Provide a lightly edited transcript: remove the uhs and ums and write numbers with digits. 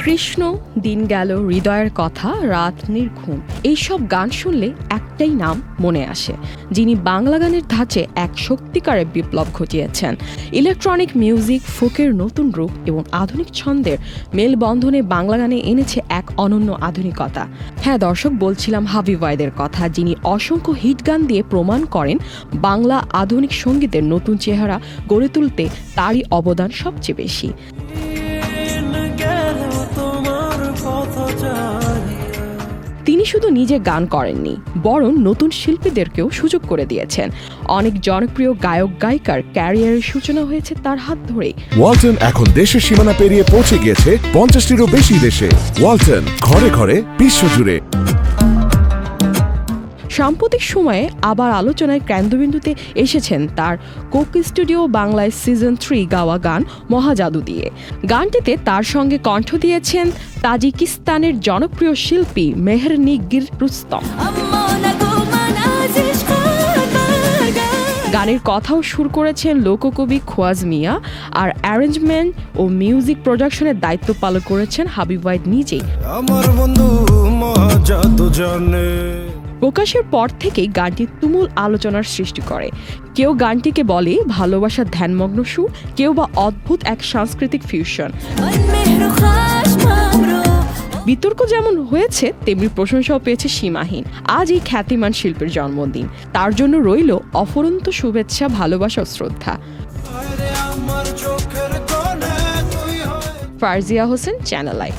কৃষ্ণ, দিন গেল, হৃদয়ের কথা, রাত নির্ঘুম, এইসব গান শুনলে একটাই নাম মনে আসে, যিনি বাংলা গানের ধাঁচে এক সত্যিকারের বিপ্লব ঘটিয়েছেন। ইলেকট্রনিক মিউজিক, ফোকের নতুন রূপ এবং আধুনিক ছন্দের মেলবন্ধনে বাংলা গানে এনেছে এক অনন্য আধুনিকতা। হ্যাঁ দর্শক, বলছিলাম হাবিব ওয়াহিদের কথা, যিনি অসংখ্য হিট গান দিয়ে প্রমাণ করেন বাংলা আধুনিক সঙ্গীতের নতুন চেহারা গড়ে তুলতে তারই অবদান সবচেয়ে বেশি। তিনি শুধু নিজে গান করেননি, বরং নতুন শিল্পীদেরকেও সুযোগ করে দিয়েছেন। অনেক জনপ্রিয় গায়ক গায়িকার ক্যারিয়ারের সূচনা হয়েছে তার হাত ধরেই। ওয়ালটন এখন দেশের সীমানা পেরিয়ে পৌঁছে গিয়েছে 50টিরও বেশি দেশে। ওয়ালটন, ঘরে ঘরে, বিশ্বজুড়ে। সাম্প্রতিক সময়ে আবার আলোচনায় কেন্দ্রবিন্দুতে এসেছেন তার কোক স্টুডিও বাংলায় সিজন 3 গাওয়া গান মহাজাদু দিয়ে। গানটিতে তার সঙ্গে কণ্ঠ দিয়েছেন তাজিকিস্তানের জনপ্রিয় শিল্পী মেহেরনিগির রুস্তম। গানের কথাও সুর করেছেন লোককবি খোয়াজ মিয়া, আর অ্যারেঞ্জমেন্ট ও মিউজিক প্রোডাকশনের দায়িত্ব পালন করেছেন হাবিব ওয়াহিদ নিজেই। প্রকাশের পর থেকেই গানটি তুমুল আলোচনার সৃষ্টি করে। কেউ গানটিকে বলে ভালোবাসার ধ্যানমগ্ন সুর, কেউ বা অদ্ভুত এক সাংস্কৃতিক ফিউশন। বিতর্ক যেমন হয়েছে তেমনি প্রশংসাও পেয়েছে সীমাহীন। আজ এই খ্যাতিমান শিল্পীর জন্মদিন, তার জন্য রইল অফুরন্ত শুভেচ্ছা, ভালোবাসা ও শ্রদ্ধা। ফারজিয়া হোসেন, চ্যানেল লাইভ।